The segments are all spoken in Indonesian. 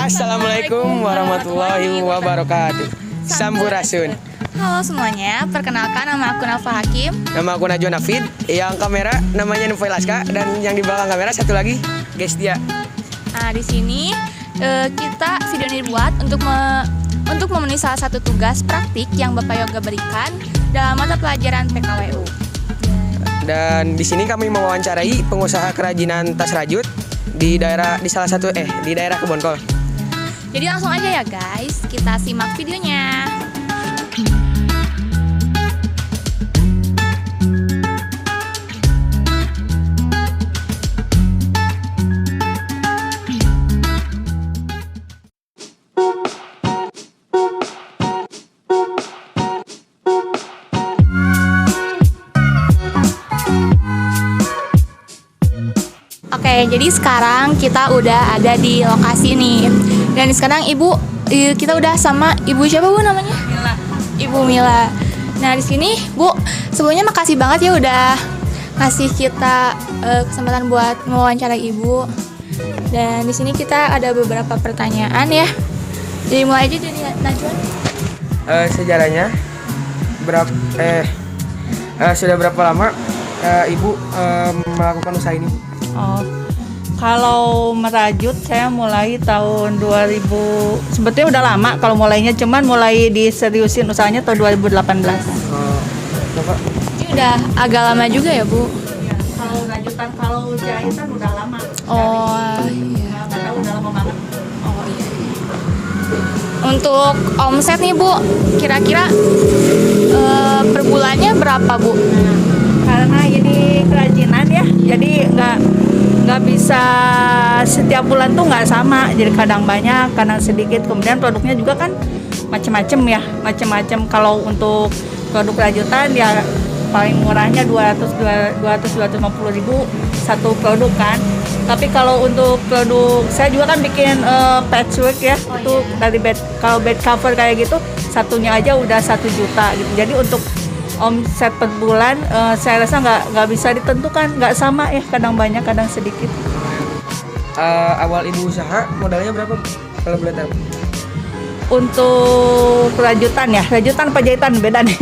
Assalamualaikum warahmatullahi wabarakatuh. Sampurasun. Halo semuanya, perkenalkan nama aku Nafa Hakim. Nama aku Najwa Nafid. Yang kamera namanya Nufai Laska dan yang di belakang kamera satu lagi Gestia. Nah, di sini kita video ini dibuat untuk memenuhi salah satu tugas praktik yang Bapak Yoga berikan dalam mata pelajaran PKWU. Dan di sini kami mewawancarai pengusaha kerajinan tas rajut di daerah Kebonkol. Jadi langsung aja ya guys, kita simak videonya. Oke, jadi sekarang kita udah ada di lokasi nih. Dan sekarang kita udah sama Ibu siapa Bu namanya? Mila. Ibu Mila. Nah, di sini Bu, sebelumnya makasih banget ya udah ngasih kita kesempatan buat mewawancara Ibu. Dan di sini kita ada beberapa pertanyaan ya. Jadi mulai aja dari Najwa. Sejarahnya sudah berapa lama Ibu melakukan usaha ini? Oh, kalau merajut saya mulai tahun 2000. Sebetulnya udah lama kalau mulainya, cuman mulai diseriusin usahanya tahun 2018. Bapak? Ini udah agak lama juga ya Bu? Ya, kalau rajutan, kalau jahitan udah lama. Oh iya. Nggak tahu udah lama banget. Oh iya. Untuk omset nih Bu, kira-kira per bulannya berapa Bu? Karena ini kerajinan ya, jadi nggak bisa setiap bulan tuh nggak sama. Jadi kadang banyak, kadang sedikit. Kemudian produknya juga kan macam-macam ya, macam-macam. Kalau untuk produk rajutan ya paling murahnya 200-250 ribu satu produk kan. Tapi kalau untuk produk saya juga kan bikin patchwork ya, itu dari kalau bed cover kayak gitu satunya aja udah 1 juta gitu. Jadi untuk omset per bulan saya rasa nggak bisa ditentukan, nggak sama ya, kadang banyak kadang sedikit. Awal Ibu usaha modalnya berapa kalau boleh tahu? Untuk rajutan ya, rajutan apa jahitan beda nih.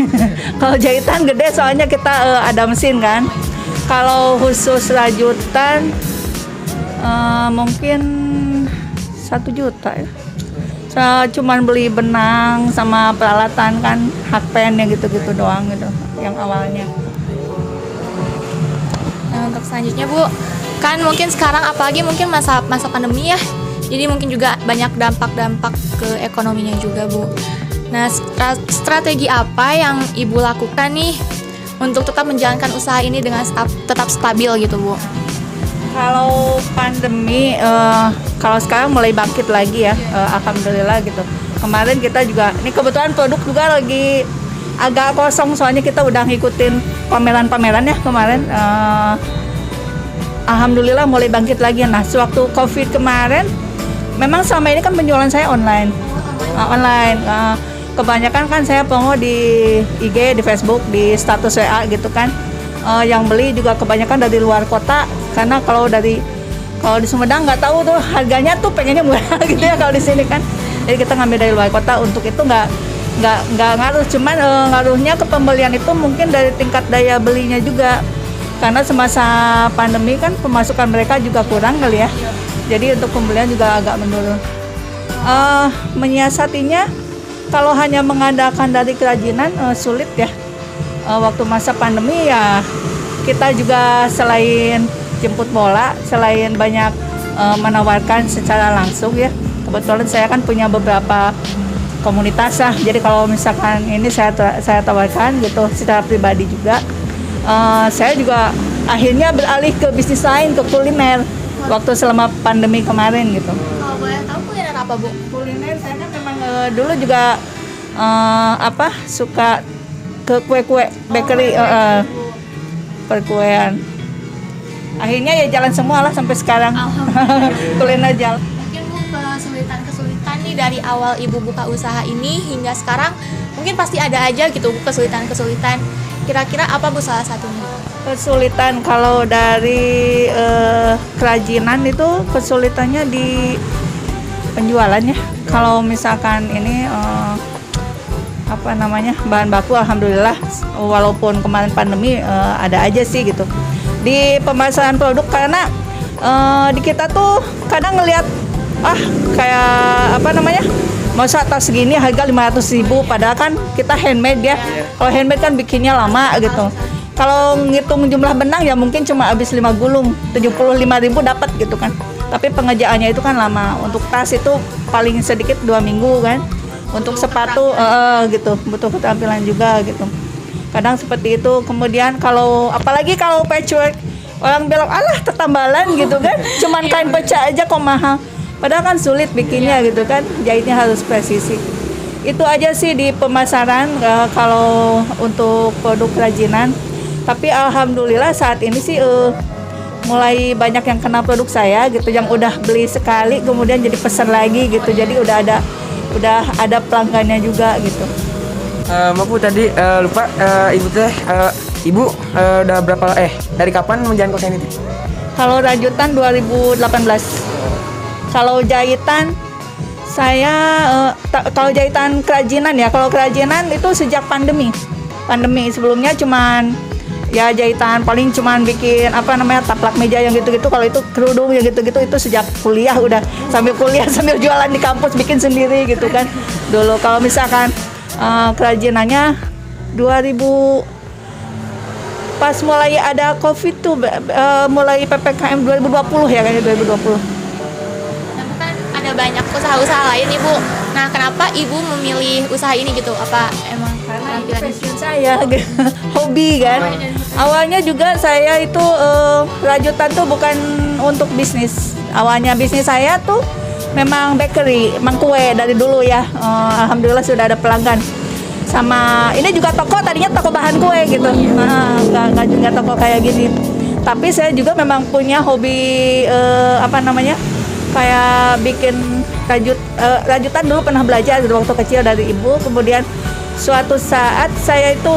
Kalau jahitan gede soalnya kita ada mesin kan. Kalau khusus rajutan mungkin 1 juta ya. Cuman beli benang sama peralatan kan, hakpen yang gitu-gitu doang gitu yang awalnya. Nah, untuk selanjutnya Bu, kan mungkin sekarang apalagi mungkin masa pandemi ya, jadi mungkin juga banyak dampak-dampak ke ekonominya juga Bu. Nah, strategi apa yang Ibu lakukan nih untuk tetap menjalankan usaha ini dengan tetap stabil gitu Bu? Kalau pandemi, kalau sekarang mulai bangkit lagi ya, alhamdulillah gitu. Kemarin kita juga, ini kebetulan produk juga lagi agak kosong soalnya kita udah ngikutin pameran-pameran ya kemarin. Alhamdulillah mulai bangkit lagi. Nah, sewaktu COVID kemarin, memang selama ini kan penjualan saya online. Kebanyakan kan saya promo di IG, di Facebook, di status WA gitu kan. Yang beli juga kebanyakan dari luar kota, karena kalau di Sumedang nggak tahu tuh harganya tuh pengennya murah gitu ya kalau di sini kan. Jadi kita ngambil dari luar kota, untuk itu nggak ngaruh, cuman ngaruhnya ke pembelian itu mungkin dari tingkat daya belinya juga, karena semasa pandemi kan pemasukan mereka juga kurang kali ya. Jadi untuk pembelian juga agak menurun. Menyiasatinya kalau hanya mengandalkan dari kerajinan sulit ya. Waktu masa pandemi ya kita juga selain jemput bola, selain banyak menawarkan secara langsung ya, kebetulan saya kan punya beberapa komunitas lah, jadi kalau misalkan ini saya tawarkan gitu secara pribadi juga. Saya juga akhirnya beralih ke bisnis lain, ke kuliner waktu selama pandemi kemarin gitu. Kalau boleh tahu kuliner apa Bu? Kuliner saya kan memang dulu juga suka ke kue-kue bakery, perkuean. Akhirnya ya jalan semua lah sampai sekarang. Kuliner jalan. Mungkin Bu, kesulitan-kesulitan nih dari awal Ibu buka usaha ini hingga sekarang, mungkin pasti ada aja gitu Bu kesulitan-kesulitan. Kira-kira apa Bu salah satunya? Kesulitan kalau dari kerajinan itu kesulitannya di penjualannya. Kalau misalkan ini bahan baku, alhamdulillah walaupun kemarin pandemi ada aja sih gitu. Di pemasaran produk karena di kita tuh kadang ngelihat kayak masa tas segini harga 500.000, padahal kan kita handmade ya. Kalau handmade kan bikinnya lama gitu. Kalau ngitung jumlah benang ya mungkin cuma habis 5 gulung, 75.000 dapat gitu kan. Tapi pengerjaannya itu kan lama. Untuk tas itu paling sedikit 2 minggu kan. Untuk sepatu gitu, butuh keterampilan juga gitu. Kadang seperti itu. Kemudian apalagi kalau patchwork, orang bilang alah tetambalan gitu kan. Cuman kain pecah aja kok mahal. Padahal kan sulit bikinnya gitu kan. Jahitnya harus presisi. Itu aja sih di pemasaran kalau untuk produk kerajinan. Tapi alhamdulillah saat ini sih mulai banyak yang kenal produk saya gitu, yang udah beli sekali kemudian jadi pesan lagi gitu. Jadi udah ada pelanggannya juga gitu. Maaf Bu, tadi lupa Ibu udah berapa dari kapan menjalankan usaha ini? Kalau rajutan 2018. Kalau jahitan saya kalau jahitan kerajinan ya, kalau kerajinan itu sejak pandemi. Sebelumnya cuman ya jahitan paling cuman bikin taplak meja yang gitu-gitu. Kalau itu kerudung yang gitu-gitu itu sejak kuliah, udah sambil kuliah sambil jualan di kampus bikin sendiri gitu kan dulu. Kalau misalkan kerajinannya 2000 pas mulai ada COVID tuh, mulai PPKM 2020 ya kayaknya 2020. Nah, kan ada banyak usaha-usaha lain Ibu. Nah, kenapa Ibu memilih usaha ini gitu? Apa emang karena passion saya hobi kan. Awalnya juga saya itu rajutan tuh bukan untuk bisnis. Awalnya bisnis saya tuh memang bakery, emang kue dari dulu ya. Alhamdulillah sudah ada pelanggan. Sama ini juga tadinya toko bahan kue gitu. Nggak toko kayak gini. Tapi saya juga memang punya hobi kayak bikin rajutan dulu pernah belajar gitu waktu kecil dari ibu. Kemudian suatu saat saya itu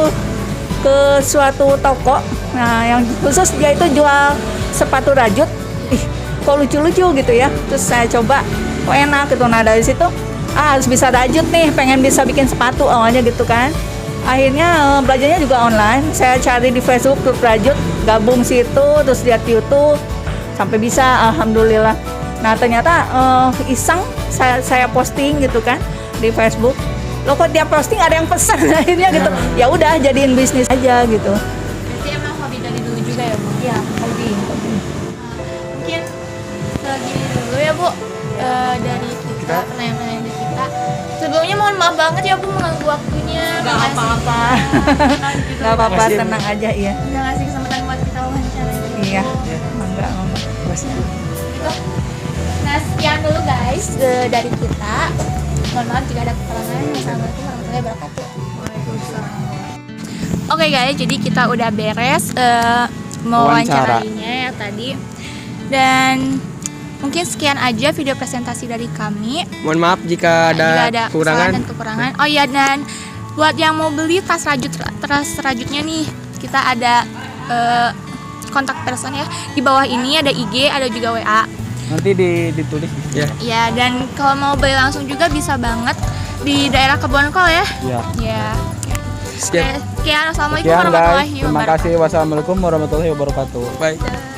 ke suatu toko, yang khusus dia itu jual sepatu rajut. Kok lucu-lucu gitu ya. Terus saya coba, kok enak gitu. Nah dari situ harus bisa rajut nih, pengen bisa bikin sepatu awalnya gitu kan. Akhirnya belajarnya juga online. Saya cari di Facebook grup rajut, gabung situ, terus lihat YouTube sampai bisa, alhamdulillah. Nah ternyata iseng saya posting gitu kan di Facebook. Loh kok tiap posting ada yang pesan, akhirnya gitu. Ya udah jadiin bisnis aja gitu. Berarti emang hobi dari dulu juga ya Bu? Iya, hobi. Mungkin segini dulu ya Bu, dari kita pertanyaan-pertanyaan dari kita. Sebelumnya mohon maaf banget ya Bu mengganggu waktunya. Gak apa-apa. Gak apa-apa, tenang aja ya. Udah ngasih kesempatan buat kita wawancara. Iya, enggak. Gitu. Nah sekian dulu guys dari kita. Mohon maaf jika ada kekurangan. Wassalamualaikum warahmatullahi wabarakatuh. Oke guys, jadi kita udah beres mewawancarainya ya tadi. Dan mungkin sekian aja video presentasi dari kami. Mohon maaf jika ada kesalahan dan kekurangan. Oh iya, dan buat yang mau beli tas rajutnya nih, kita ada kontak person ya. Di bawah ini ada IG, ada juga WA. Nanti ditulis ya. Ya, dan kalau mau beli langsung juga bisa banget di daerah Kebonkol ya. ya. Ya. Sekian. Sekian, assalamualaikum Sekian guys, warahmatullahi terima wabarakatuh. kasih. Wassalamualaikum warahmatullahi wabarakatuh. Bye.